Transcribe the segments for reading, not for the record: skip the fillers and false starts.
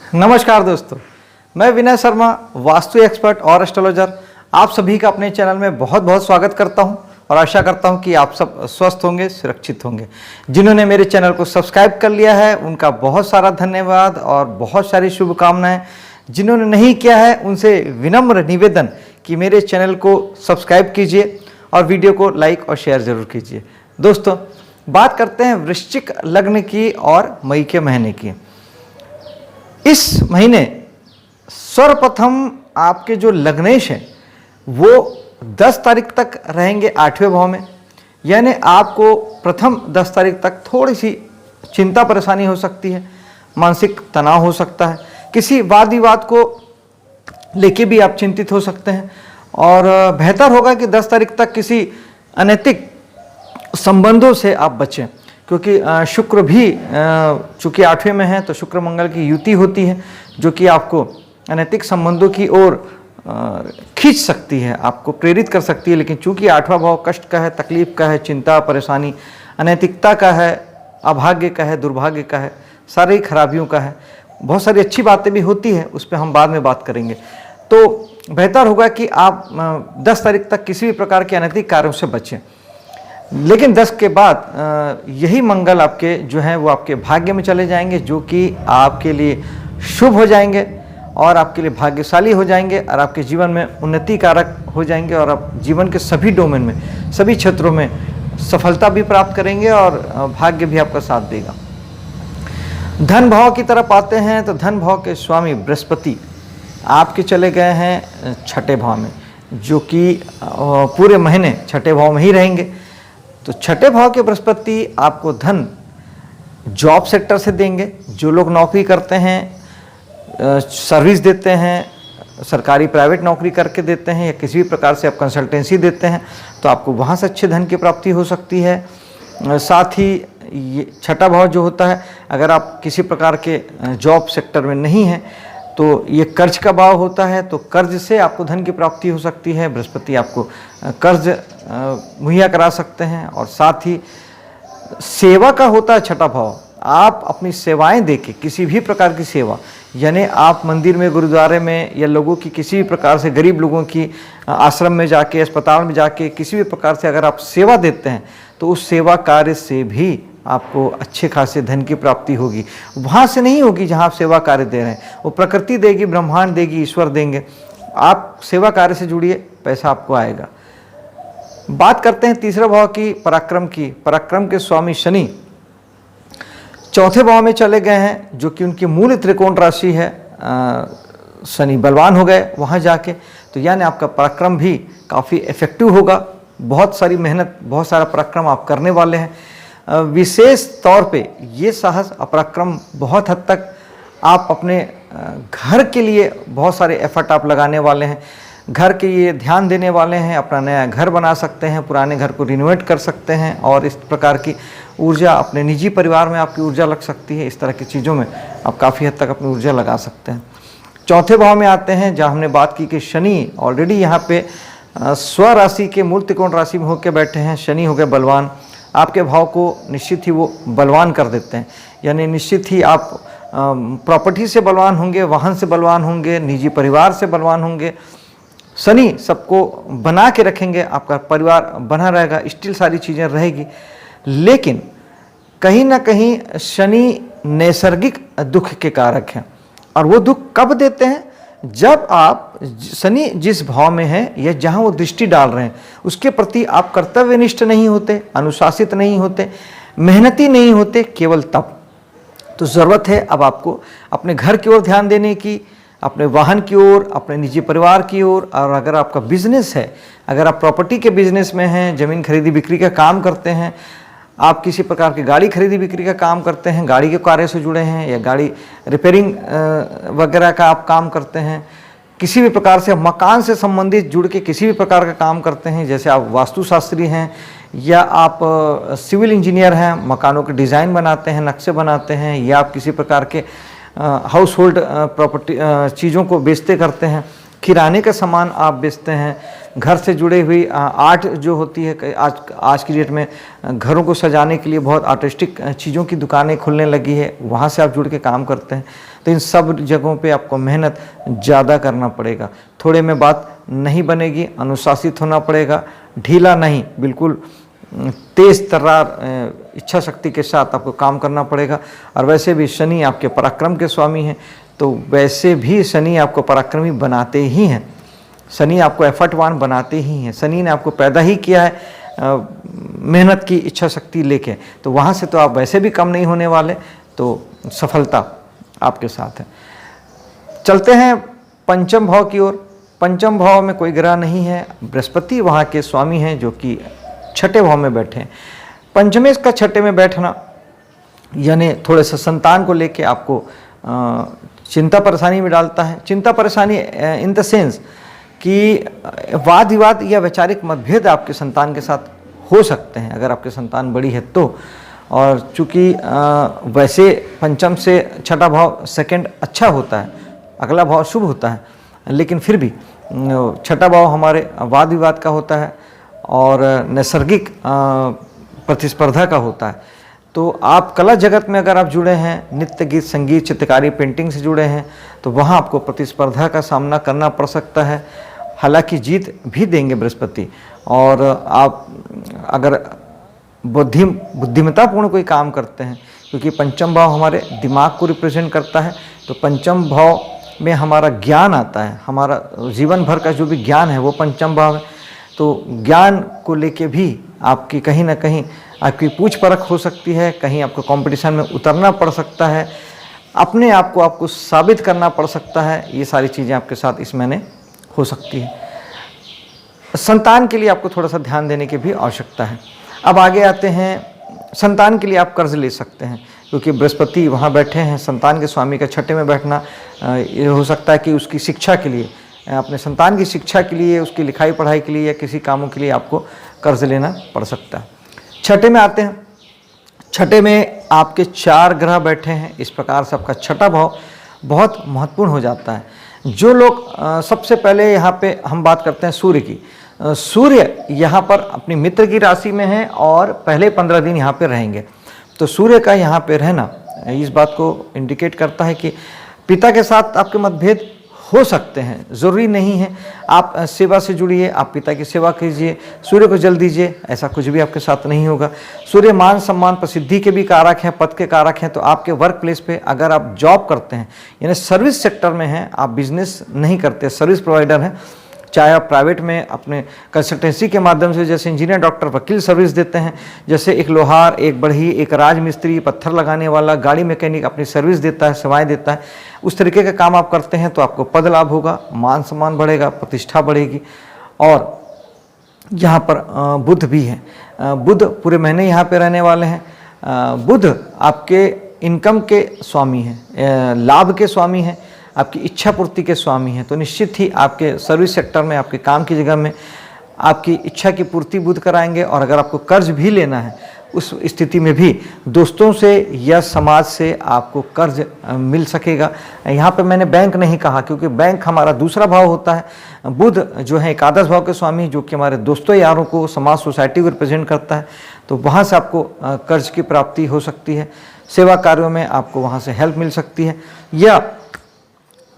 नमस्कार दोस्तों, मैं विनय शर्मा, वास्तु एक्सपर्ट और एस्ट्रोलॉजर, आप सभी का अपने चैनल में बहुत बहुत स्वागत करता हूं और आशा करता हूं कि आप सब स्वस्थ होंगे, सुरक्षित होंगे। जिन्होंने मेरे चैनल को सब्सक्राइब कर लिया है उनका बहुत सारा धन्यवाद और बहुत सारी शुभकामनाएं। जिन्होंने नहीं किया है उनसे विनम्र निवेदन कि मेरे चैनल को सब्सक्राइब कीजिए और वीडियो को लाइक और शेयर जरूर कीजिए। दोस्तों, बात करते हैं वृश्चिक लग्न की और मई के महीने की। इस महीने सर्वप्रथम आपके जो लग्नेश हैं वो 10 तारीख तक रहेंगे 8वें भाव में, यानी आपको प्रथम 10 तारीख तक थोड़ी सी चिंता परेशानी हो सकती है, मानसिक तनाव हो सकता है, किसी वाद विवाद को लेके भी आप चिंतित हो सकते हैं। और बेहतर होगा कि 10 तारीख तक किसी अनैतिक संबंधों से आप बचें, क्योंकि शुक्र भी चूँकि 8वें में है तो शुक्र मंगल की युति होती है जो कि आपको अनैतिक संबंधों की ओर खींच सकती है, आपको प्रेरित कर सकती है। लेकिन चूँकि 8वां भाव कष्ट का है, तकलीफ का है, चिंता परेशानी, अनैतिकता का है, अभाग्य का है, दुर्भाग्य का है, सारी खराबियों का है। बहुत सारी अच्छी बातें भी होती है, उस पर हम बाद में बात करेंगे। तो बेहतर होगा कि आप 10 तारीख तक किसी भी प्रकार के अनैतिक कार्यों से बचें। लेकिन 10 के बाद यही मंगल आपके जो हैं वो आपके भाग्य में चले जाएंगे, जो कि आपके लिए शुभ हो जाएंगे और आपके लिए भाग्यशाली हो जाएंगे और आपके जीवन में उन्नति कारक हो जाएंगे और आप जीवन के सभी डोमेन में, सभी क्षेत्रों में सफलता भी प्राप्त करेंगे और भाग्य भी आपका साथ देगा। धन भाव की तरफ आते हैं तो धन भाव के स्वामी बृहस्पति आपके चले गए हैं 6ठे भाव में, जो कि पूरे महीने 6ठे भाव में ही रहेंगे। तो 6ठे भाव के बृहस्पति आपको धन जॉब सेक्टर से देंगे। जो लोग नौकरी करते हैं, सर्विस देते हैं, सरकारी प्राइवेट नौकरी करके देते हैं या किसी भी प्रकार से आप कंसल्टेंसी देते हैं, तो आपको वहाँ से अच्छे धन की प्राप्ति हो सकती है। साथ ही ये 6ठा भाव जो होता है, अगर आप किसी प्रकार के जॉब सेक्टर में नहीं हैं तो ये कर्ज का भाव होता है, तो कर्ज से आपको धन की प्राप्ति हो सकती है। बृहस्पति आपको कर्ज मुहैया करा सकते हैं। और साथ ही सेवा का होता है 6ठा भाव। आप अपनी सेवाएं देके, किसी भी प्रकार की सेवा, यानी आप मंदिर में, गुरुद्वारे में या लोगों की किसी भी प्रकार से, गरीब लोगों की आश्रम में जाके, अस्पताल में जाके किसी भी प्रकार से अगर आप सेवा देते हैं तो उस सेवा कार्य से भी आपको अच्छे खासे धन की प्राप्ति होगी। वहाँ से नहीं होगी जहाँ आप सेवा कार्य दे रहे हैं, वो प्रकृति देगी, ब्रह्मांड देगी, ईश्वर देंगे। आप सेवा कार्य से जुड़िए, पैसा आपको आएगा। बात करते हैं तीसरे भाव की, पराक्रम की। पराक्रम के स्वामी शनि 4थे भाव में चले गए हैं, जो कि उनकी मूल त्रिकोण राशि है। शनि बलवान हो गए वहाँ जाके, तो यानी आपका पराक्रम भी काफ़ी इफेक्टिव होगा। बहुत सारी मेहनत, बहुत सारा पराक्रम आप करने वाले हैं। विशेष तौर पे ये साहस, पराक्रम बहुत हद तक आप अपने घर के लिए बहुत सारे एफर्ट आप लगाने वाले हैं, घर के लिए ध्यान देने वाले हैं। अपना नया घर बना सकते हैं, पुराने घर को रिनोवेट कर सकते हैं और इस प्रकार की ऊर्जा अपने निजी परिवार में आपकी ऊर्जा लग सकती है। इस तरह की चीज़ों में आप काफ़ी हद तक अपनी ऊर्जा लगा सकते हैं। 4थे भाव में आते हैं, जहाँ हमने बात की कि शनि ऑलरेडी यहाँ पे स्व राशि के मूल त्रिकोण राशि में होकर बैठे हैं। शनि हो गए बलवान, आपके भाव को निश्चित ही वो बलवान कर देते हैं, यानी निश्चित ही आप प्रॉपर्टी से बलवान होंगे, वाहन से बलवान होंगे, निजी परिवार से बलवान होंगे। शनि सबको बना के रखेंगे, आपका परिवार बना रहेगा, स्टिल सारी चीज़ें रहेगी। लेकिन कहीं ना कहीं शनि नैसर्गिक दुख के कारक हैं, और वो दुख कब देते हैं? जब आप, शनि जिस भाव में है या जहाँ वो दृष्टि डाल रहे हैं उसके प्रति आप कर्तव्यनिष्ठ नहीं होते, अनुशासित नहीं होते, मेहनती नहीं होते, केवल तब तो ज़रूरत है अब आपको अपने घर की ओर ध्यान देने की, अपने वाहन की ओर, अपने निजी परिवार की ओर। और अगर आपका बिजनेस है, अगर आप प्रॉपर्टी के बिजनेस में हैं, ज़मीन खरीदी बिक्री का काम करते हैं, आप किसी प्रकार की गाड़ी खरीदी बिक्री का काम करते हैं, गाड़ी के कार्य से जुड़े हैं या गाड़ी रिपेयरिंग वगैरह का आप काम करते हैं, किसी भी प्रकार से मकान से संबंधित जुड़ के किसी भी प्रकार का काम करते हैं, जैसे आप वास्तुशास्त्री हैं या आप सिविल इंजीनियर हैं, मकानों के डिज़ाइन बनाते हैं, नक्शे बनाते हैं, या आप किसी प्रकार के हाउस होल्ड प्रॉपर्टी चीज़ों को बेचते करते हैं, किराने का सामान आप बेचते हैं, घर से जुड़े हुई आर्ट जो होती है, आज की डेट में घरों को सजाने के लिए बहुत आर्टिस्टिक चीज़ों की दुकानें खुलने लगी है, वहाँ से आप जुड़ के काम करते हैं, तो इन सब जगहों पे आपको मेहनत ज़्यादा करना पड़ेगा। थोड़े में बात नहीं बनेगी, अनुशासित होना पड़ेगा, ढीला नहीं, बिल्कुल तेज तर्रार इच्छा शक्ति के साथ आपको काम करना पड़ेगा। और वैसे भी शनि आपके पराक्रम के स्वामी हैं, तो वैसे भी शनि आपको पराक्रमी बनाते ही हैं, शनि आपको एफर्टवान बनाते ही हैं। शनि ने आपको पैदा ही किया है मेहनत की इच्छा शक्ति लेके, तो वहाँ से तो आप वैसे भी कम नहीं होने वाले, तो सफलता आपके साथ है। चलते हैं पंचम भाव की ओर। पंचम भाव में कोई ग्रह नहीं है, बृहस्पति वहाँ के स्वामी हैं जो कि छठे भाव में बैठे हैं। पंचमेश का छठे में बैठना यानी थोड़े से संतान को लेके आपको चिंता परेशानी में डालता है। चिंता परेशानी इन द सेंस कि वाद विवाद या वैचारिक मतभेद आपके संतान के साथ हो सकते हैं, अगर आपके संतान बड़ी है तो। और चूँकि वैसे पंचम से छठा भाव सेकंड अच्छा होता है, अगला भाव शुभ होता है, लेकिन फिर भी छठा भाव हमारे वाद विवाद का होता है और नैसर्गिक प्रतिस्पर्धा का होता है। तो आप कला जगत में अगर आप जुड़े हैं, नृत्य गीत संगीत चित्रकारी पेंटिंग से जुड़े हैं, तो वहाँ आपको प्रतिस्पर्धा का सामना करना पड़ सकता है। हालांकि जीत भी देंगे बृहस्पति, और आप अगर बुद्धिमत्तापूर्ण कोई काम करते हैं, क्योंकि पंचम भाव हमारे दिमाग को रिप्रेजेंट करता है, तो पंचम भाव में हमारा ज्ञान आता है, हमारा जीवन भर का जो भी ज्ञान है वो पंचम भाव है। तो ज्ञान को लेके भी आपकी कहीं ना कहीं आपकी पूछ परख हो सकती है, कहीं आपको कंपटीशन में उतरना पड़ सकता है, अपने आप को आपको साबित करना पड़ सकता है। ये सारी चीज़ें आपके साथ इस महीने हो सकती है। संतान के लिए आपको थोड़ा सा ध्यान देने की भी आवश्यकता है। अब आगे आते हैं, संतान के लिए आप कर्ज ले सकते हैं, क्योंकि बृहस्पति वहाँ बैठे हैं, संतान के स्वामी का छठे में बैठना, ये हो सकता है कि उसकी शिक्षा के लिए, अपने संतान की शिक्षा के लिए, उसकी लिखाई पढ़ाई के लिए या किसी कामों के लिए आपको कर्ज लेना पड़ सकता है। छठे में आते हैं, छठे में आपके 4 ग्रह बैठे हैं, इस प्रकार से आपका छठा भाव बहुत महत्वपूर्ण हो जाता है। जो लोग सबसे पहले यहाँ पे हम बात करते हैं सूर्य की। सूर्य यहाँ पर अपनी मित्र की राशि में है और पहले 15 दिन यहाँ पे रहेंगे, तो सूर्य का यहाँ पे रहना इस बात को इंडिकेट करता है कि पिता के साथ आपके मतभेद हो सकते हैं, ज़रूरी नहीं है। आप सेवा से जुड़िए, आप पिता की सेवा कीजिए, सूर्य को जल दीजिए, ऐसा कुछ भी आपके साथ नहीं होगा। सूर्य मान सम्मान प्रसिद्धि के भी कारक हैं, पद के कारक हैं, तो आपके वर्क प्लेस पे अगर आप जॉब करते हैं यानी सर्विस सेक्टर में हैं, आप बिजनेस नहीं करते, सर्विस प्रोवाइडर हैं, चाहे आप प्राइवेट में अपने कंसल्टेंसी के माध्यम से जैसे इंजीनियर डॉक्टर वकील सर्विस देते हैं, जैसे एक लोहार, एक बढ़ई, एक राजमिस्त्री, पत्थर लगाने वाला, गाड़ी मैकेनिक अपनी सर्विस देता है, सेवाएं देता है, उस तरीके का काम आप करते हैं तो आपको पद लाभ होगा, मान सम्मान बढ़ेगा, प्रतिष्ठा बढ़ेगी। और यहाँ पर बुध भी है, बुध पूरे महीने यहाँ पे रहने वाले हैं। बुध आपके इनकम के स्वामी हैं, लाभ के स्वामी हैं, आपकी इच्छा पूर्ति के स्वामी हैं, तो निश्चित ही आपके सर्विस सेक्टर में, आपके काम की जगह में आपकी इच्छा की पूर्ति बुध कराएंगे। और अगर आपको कर्ज भी लेना है, उस स्थिति में भी दोस्तों से या समाज से आपको कर्ज मिल सकेगा। यहाँ पे मैंने बैंक नहीं कहा, क्योंकि बैंक हमारा दूसरा भाव होता है। बुध जो है एकादश भाव के स्वामी, जो कि हमारे दोस्तों यारों को, समाज सोसाइटी को रिप्रेजेंट करता है, तो वहाँ से आपको कर्ज की प्राप्ति हो सकती है। सेवा कार्यों में आपको वहाँ से हेल्प मिल सकती है, या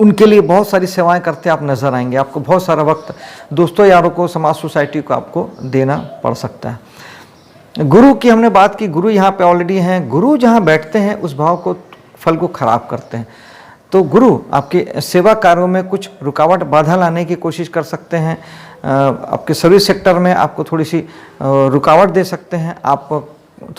उनके लिए बहुत सारी सेवाएं करते आप नजर आएंगे। आपको बहुत सारा वक्त दोस्तों यारों को, समाज सोसाइटी को आपको देना पड़ सकता है। गुरु की हमने बात की, गुरु यहाँ पे ऑलरेडी हैं। गुरु जहाँ बैठते हैं उस भाव को, फल को खराब करते हैं, तो गुरु आपके सेवा कार्यों में कुछ रुकावट बाधा लाने की कोशिश कर सकते हैं। आपके सर्विस सेक्टर में आपको थोड़ी सी रुकावट दे सकते हैं, आप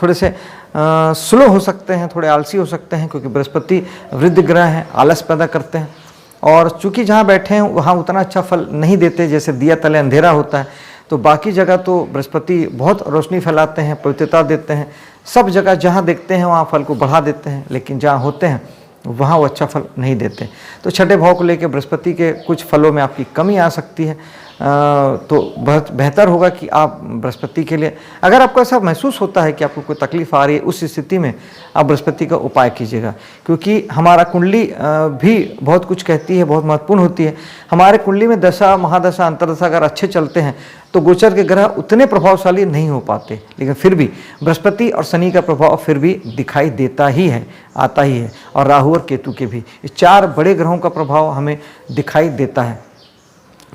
थोड़े से स्लो हो सकते हैं, थोड़े आलसी हो सकते हैं, क्योंकि बृहस्पति वृद्ध ग्रह हैं, आलस पैदा करते हैं। और चूंकि जहाँ बैठे हैं वहाँ उतना अच्छा फल नहीं देते, जैसे दिया तले अंधेरा होता है, तो बाकी जगह तो बृहस्पति बहुत रोशनी फैलाते हैं, पवित्रता देते हैं, सब जगह जहाँ देखते हैं वहाँ फल को बढ़ा देते हैं, लेकिन जहाँ होते हैं वहाँ वो अच्छा फल नहीं देते। तो छठे भाव को लेकर बृहस्पति के कुछ फलों में आपकी कमी आ सकती है। तो बहुत बेहतर होगा कि आप बृहस्पति के लिए, अगर आपको ऐसा महसूस होता है कि आपको कोई तकलीफ आ रही है, उस स्थिति में आप बृहस्पति का उपाय कीजिएगा, क्योंकि हमारा कुंडली भी बहुत कुछ कहती है, बहुत महत्वपूर्ण होती है। हमारे कुंडली में दशा, महादशा, अंतरदशा अगर अच्छे चलते हैं तो गोचर के ग्रह उतने प्रभावशाली नहीं हो पाते, लेकिन फिर भी बृहस्पति और शनि का प्रभाव फिर भी दिखाई देता ही है, आता ही है, और राहु और केतु के भी, ये 4 बड़े ग्रहों का प्रभाव हमें दिखाई देता है।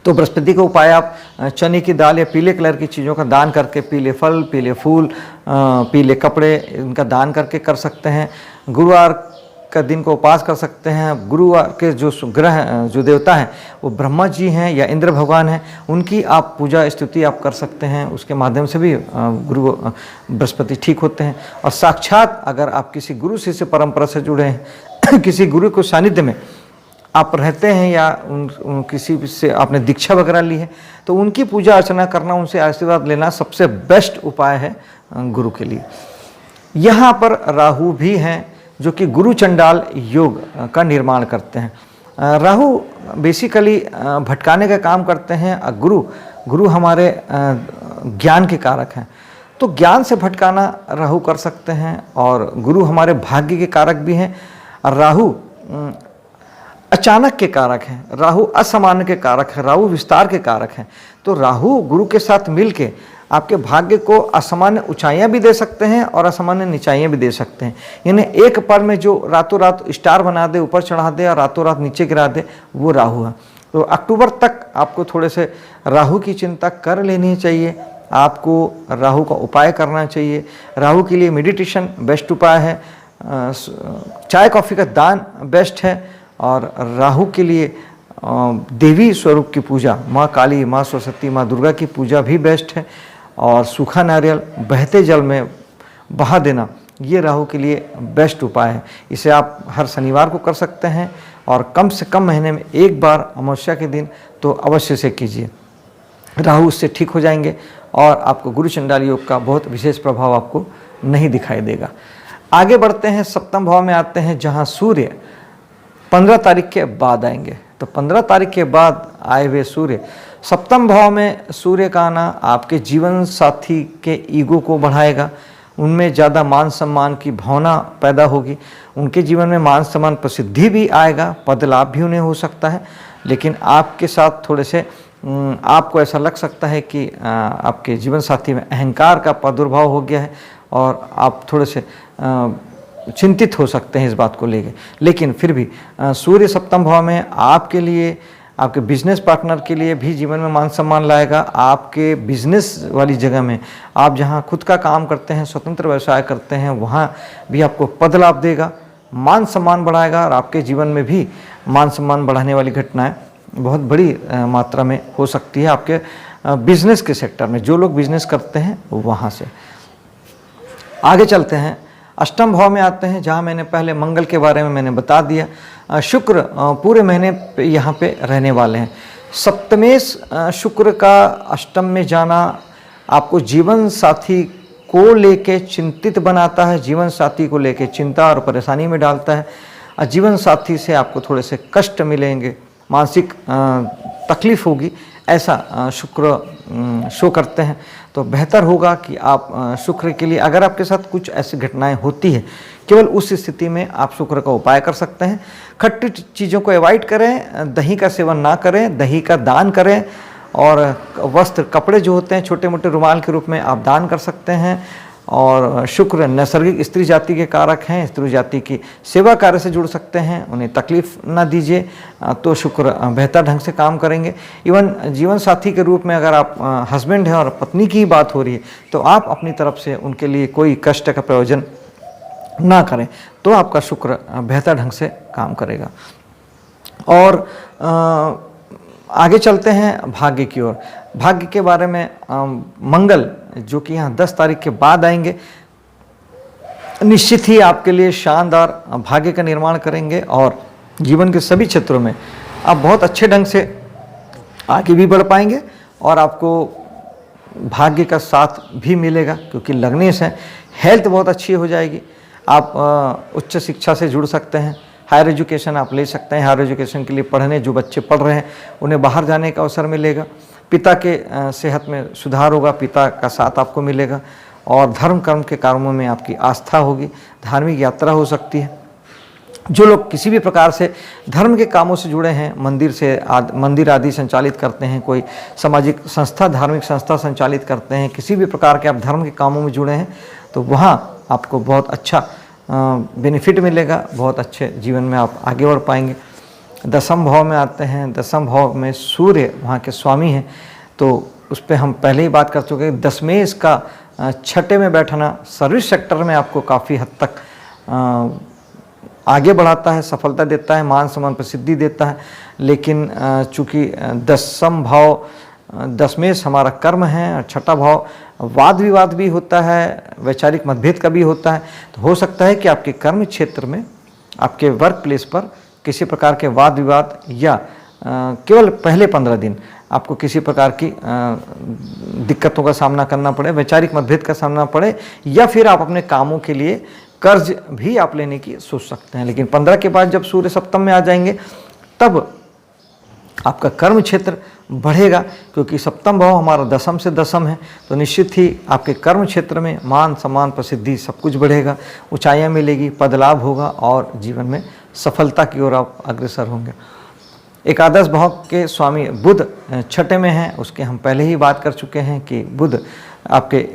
तो बृहस्पति का उपाय आप चने की दाल या पीले कलर की चीज़ों का दान करके, पीले फल, पीले फूल, पीले कपड़े, इनका दान करके कर सकते हैं। गुरुवार का दिन को उपास कर सकते हैं। गुरुवार के जो ग्रह, जो देवता हैं वो ब्रह्मा जी हैं या इंद्र भगवान हैं, उनकी आप पूजा स्तुति आप कर सकते हैं, उसके माध्यम से भी गुरु बृहस्पति ठीक होते हैं। और साक्षात अगर आप किसी गुरु शिष्य परंपरा से जुड़े हैं, किसी गुरु के सानिध्य में आप रहते हैं या किसी से आपने दीक्षा वगैरह ली है, तो उनकी पूजा अर्चना करना, उनसे आशीर्वाद लेना सबसे बेस्ट उपाय है गुरु के लिए। यहाँ पर राहु भी हैं जो कि गुरु चंडाल योग का निर्माण करते हैं। राहु बेसिकली भटकाने का काम करते हैं। गुरु हमारे ज्ञान के कारक हैं, तो ज्ञान से भटकाना राहु कर सकते हैं। और गुरु हमारे भाग्य के कारक भी हैं। राहु अचानक के कारक हैं, राहु असामान्य के कारक हैं, राहु विस्तार के कारक हैं। तो राहु गुरु के साथ मिलके आपके भाग्य को असामान्य ऊंचाइयां भी दे सकते हैं और असामान्य नीचाइयां भी दे सकते हैं। यानी एक पल में जो रातों रात स्टार बना दे, ऊपर चढ़ा दे, और रातों रात नीचे गिरा दे, वो राहु है। तो अक्टूबर तक आपको थोड़े से राहु की चिंता कर लेनी चाहिए। आपको राहु का उपाय करना चाहिए। राहु के लिए मेडिटेशन बेस्ट उपाय है, चाय कॉफ़ी का दान बेस्ट है। और राहु के लिए देवी स्वरूप की पूजा, माँ काली, माँ सरस्वती, माँ दुर्गा की पूजा भी बेस्ट है। और सूखा नारियल बहते जल में बहा देना, ये राहु के लिए बेस्ट उपाय है। इसे आप हर शनिवार को कर सकते हैं, और कम से कम महीने में एक बार अमावस्या के दिन तो अवश्य से कीजिए। राहु उससे ठीक हो जाएंगे और आपको गुरु चंडाल योग का बहुत विशेष प्रभाव आपको नहीं दिखाई देगा। आगे बढ़ते हैं, सप्तम भाव में आते हैं, जहाँ सूर्य 15 तारीख के बाद आएंगे। तो 15 तारीख के बाद आए हुए सूर्य, सप्तम भाव में सूर्य का आना आपके जीवन साथी के ईगो को बढ़ाएगा, उनमें ज़्यादा मान सम्मान की भावना पैदा होगी, उनके जीवन में मान सम्मान प्रसिद्धि भी आएगा, पद लाभ भी उन्हें हो सकता है। लेकिन आपके साथ थोड़े से आपको ऐसा लग सकता है कि आपके जीवन साथी में अहंकार का प्रादुर्भाव हो गया है, और आप थोड़े से चिंतित हो सकते हैं इस बात को लेके। लेकिन फिर भी सूर्य सप्तम भाव में आपके लिए, आपके बिजनेस पार्टनर के लिए भी जीवन में मान सम्मान लाएगा। आपके बिजनेस वाली जगह में, आप जहां खुद का काम करते हैं, स्वतंत्र व्यवसाय करते हैं, वहां भी आपको पद लाभ देगा, मान सम्मान बढ़ाएगा। और आपके जीवन में भी मान सम्मान बढ़ाने वाली घटनाएं बहुत बड़ी मात्रा में हो सकती है आपके बिजनेस के सेक्टर में, जो लोग बिजनेस करते हैं वहाँ से। आगे चलते हैं, अष्टम भाव में आते हैं, जहाँ मैंने पहले मंगल के बारे में मैंने बता दिया। शुक्र पूरे महीने पे यहाँ पे रहने वाले हैं। सप्तमेश शुक्र का अष्टम में जाना आपको जीवन साथी को लेके चिंतित बनाता है, जीवन साथी को लेके चिंता और परेशानी में डालता है। जीवन साथी से आपको थोड़े से कष्ट मिलेंगे, मानसिक तकलीफ होगी, ऐसा शुक्र शो करते हैं। तो बेहतर होगा कि आप शुक्र के लिए, अगर आपके साथ कुछ ऐसी घटनाएं होती है, केवल उस स्थिति में आप शुक्र का उपाय कर सकते हैं। खट्टी चीज़ों को अवॉइड करें, दही का सेवन ना करें, दही का दान करें। और वस्त्र, कपड़े जो होते हैं छोटे मोटे रुमाल के रूप में आप दान कर सकते हैं। और शुक्र नैसर्गिक स्त्री जाति के कारक हैं, स्त्री जाति की सेवा कार्य से जुड़ सकते हैं, उन्हें तकलीफ ना दीजिए, तो शुक्र बेहतर ढंग से काम करेंगे। इवन जीवन साथी के रूप में अगर आप हस्बैंड हैं और पत्नी की बात हो रही है, तो आप अपनी तरफ से उनके लिए कोई कष्ट का प्रयोजन ना करें, तो आपका शुक्र बेहतर ढंग से काम करेगा। और आगे चलते हैं भाग्य की ओर। भाग्य के बारे में मंगल जो कि यहाँ 10 तारीख के बाद आएंगे, निश्चित ही आपके लिए शानदार भाग्य का निर्माण करेंगे। और जीवन के सभी क्षेत्रों में आप बहुत अच्छे ढंग से आगे भी बढ़ पाएंगे, और आपको भाग्य का साथ भी मिलेगा, क्योंकि लग्नेश हैं। हेल्थ बहुत अच्छी हो जाएगी। आप उच्च शिक्षा से जुड़ सकते हैं, हायर एजुकेशन आप ले सकते हैं। हायर एजुकेशन के लिए पढ़ने जो बच्चे पढ़ रहे हैं उन्हें बाहर जाने का अवसर मिलेगा। पिता के सेहत में सुधार होगा, पिता का साथ आपको मिलेगा और धर्म कर्म के कामों में आपकी आस्था होगी, धार्मिक यात्रा हो सकती है। जो लोग किसी भी प्रकार से धर्म के कामों से जुड़े हैं, मंदिर आदि संचालित करते हैं, कोई सामाजिक संस्था, धार्मिक संस्था संचालित करते हैं, किसी भी प्रकार के आप धर्म के कामों में जुड़े हैं, तो वहाँ आपको बहुत अच्छा बेनिफिट मिलेगा, बहुत अच्छे जीवन में आप आगे बढ़ पाएंगे। दसम भाव में आते हैं, दसम भाव में सूर्य वहाँ के स्वामी हैं, तो उस पर हम पहले ही बात कर चुके हैं। दशमेश का छठे में बैठना सर्विस सेक्टर में आपको काफ़ी हद तक आगे बढ़ाता है, सफलता देता है, मान सम्मान प्रसिद्धि देता है। लेकिन चूँकि दसम भाव दशमेश हमारा कर्म है और छठा भाव वाद विवाद भी होता है, वैचारिक मतभेद का भी होता है, तो हो सकता है कि आपके कर्म क्षेत्र में, आपके वर्क प्लेस पर किसी प्रकार के वाद विवाद या केवल पहले 15 दिन आपको किसी प्रकार की दिक्कतों का सामना करना पड़े, वैचारिक मतभेद का सामना पड़े, या फिर आप अपने कामों के लिए कर्ज भी आप लेने की सोच सकते हैं। लेकिन 15 के बाद जब सूर्य सप्तम में आ जाएंगे तब आपका कर्म क्षेत्र बढ़ेगा, क्योंकि सप्तम भाव हमारा दसम से दसम है, तो निश्चित ही आपके कर्म क्षेत्र में मान सम्मान प्रसिद्धि सब कुछ बढ़ेगा, ऊंचाइयां मिलेगी, पद लाभ होगा और जीवन में सफलता की ओर आप अग्रसर होंगे। एकादश भाव के स्वामी बुध छठे में हैं, उसके हम पहले ही बात कर चुके हैं कि बुध आपके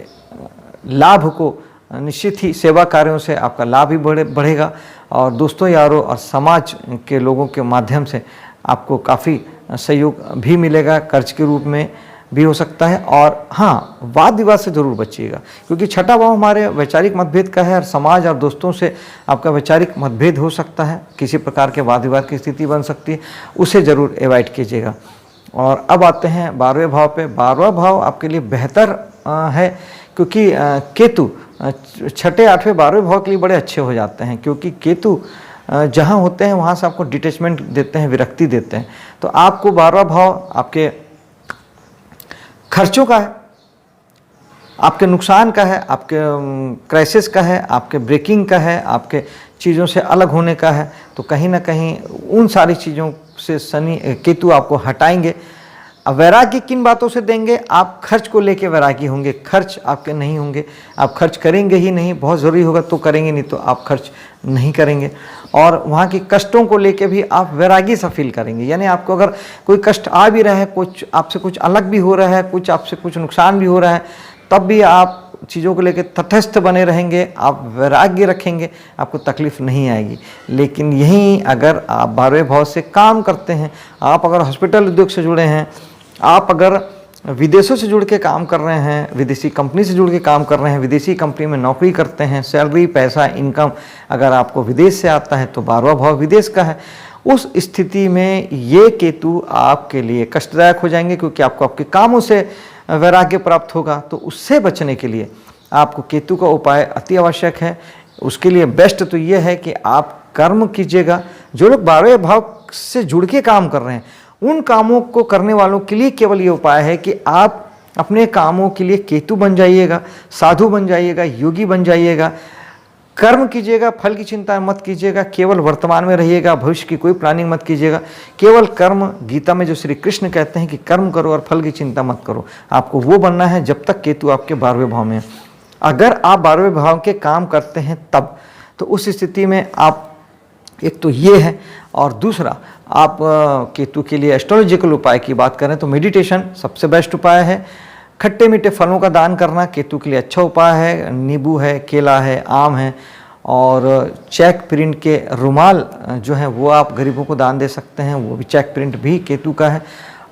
लाभ को, निश्चित ही सेवा कार्यों से आपका लाभ ही बढ़ेगा और दोस्तों यारों और समाज के लोगों के माध्यम से आपको काफ़ी सहयोग भी मिलेगा, कर्ज के रूप में भी हो सकता है। और हाँ, वाद विवाद से ज़रूर बचिएगा, क्योंकि छठा भाव हमारे वैचारिक मतभेद का है और समाज और दोस्तों से आपका वैचारिक मतभेद हो सकता है, किसी प्रकार के वाद विवाद की स्थिति बन सकती है, उसे ज़रूर अवॉइड कीजिएगा। और अब आते हैं 12वें भाव पे। 12वां भाव आपके लिए बेहतर है, क्योंकि केतु छठे 8वें 12वें भाव के लिए बड़े अच्छे हो जाते हैं, क्योंकि केतु जहाँ होते हैं वहाँ से आपको डिटैचमेंट देते हैं, विरक्ति देते हैं। तो आपको 12वां भाव आपके खर्चों का है, आपके नुकसान का है, आपके क्राइसिस का है, आपके ब्रेकिंग का है, आपके चीज़ों से अलग होने का है। तो कहीं ना कहीं उन सारी चीज़ों से केतु आपको हटाएंगे। अब वैराग्य किन बातों से देंगे? आप खर्च को लेके वैरागी होंगे, खर्च आपके नहीं होंगे, आप खर्च करेंगे ही नहीं, बहुत ज़रूरी होगा तो करेंगे, नहीं तो आप खर्च नहीं करेंगे। और वहाँ की कष्टों को लेके भी आप वैरागी सा फील करेंगे, यानी आपको अगर कोई कष्ट आ भी रहा है, कुछ आपसे कुछ अलग भी हो रहा है, कुछ आपसे कुछ नुकसान भी हो रहा है, तब भी आप चीज़ों को लेकर तटस्थ बने रहेंगे, आप वैराग्य रखेंगे, आपको तकलीफ नहीं आएगी। लेकिन यहीं अगर आप 12वें भाव से काम करते हैं, आप अगर हॉस्पिटल उद्योग से जुड़े हैं, आप अगर विदेशों से जुड़ के काम कर रहे हैं, विदेशी कंपनी से जुड़ के काम कर रहे हैं, विदेशी कंपनी में नौकरी करते हैं, सैलरी, पैसा, इनकम अगर आपको विदेश से आता है तो 12वां भाव विदेश का है। उस स्थिति में ये केतु आपके लिए कष्टदायक हो जाएंगे, क्योंकि आपको आपके कामों से वैराग्य प्राप्त होगा। तो उससे बचने के लिए आपको केतु का उपाय अति आवश्यक है। उसके लिए बेस्ट तो ये है कि आप कर्म कीजिएगा। जो लोग 12वें भाव से जुड़ के काम कर रहे हैं, उन कामों को करने वालों के लिए केवल ये उपाय है कि आप अपने कामों के लिए केतु बन जाइएगा, साधु बन जाइएगा, योगी बन जाइएगा, कर्म कीजिएगा, फल की चिंता मत कीजिएगा, केवल वर्तमान में रहिएगा, भविष्य की कोई प्लानिंग मत कीजिएगा, केवल कर्म। गीता में जो श्री कृष्ण कहते हैं कि कर्म करो और फल की चिंता मत करो, आपको वो बनना है जब तक केतु आपके 12वें भाव में है। अगर आप 12वें भाव के काम करते हैं तब, तो उस स्थिति में आप, एक तो ये है, और दूसरा आप केतु के लिए एस्ट्रोलॉजिकल उपाय की बात करें तो मेडिटेशन सबसे बेस्ट उपाय है। खट्टे मीठे फलों का दान करना केतु के लिए अच्छा उपाय है। नींबू है, केला है, आम है, और चेक प्रिंट के रुमाल जो हैं वो आप गरीबों को दान दे सकते हैं, वो भी चेक प्रिंट भी केतु का है।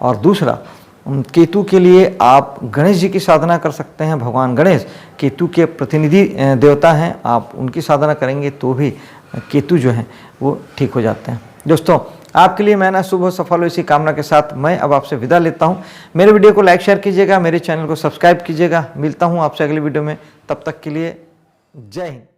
और दूसरा, केतु के लिए आप गणेश जी की साधना कर सकते हैं। भगवान गणेश केतु के प्रतिनिधि देवता हैं, आप उनकी साधना करेंगे तो भी केतु जो हैं वो ठीक हो जाते हैं। दोस्तों, आपके लिए मैं ना शुभ हो, सफल हो, इसी कामना के साथ मैं अब आपसे विदा लेता हूं। मेरे वीडियो को लाइक शेयर कीजिएगा, मेरे चैनल को सब्सक्राइब कीजिएगा। मिलता हूं आपसे अगली वीडियो में, तब तक के लिए जय हिंद।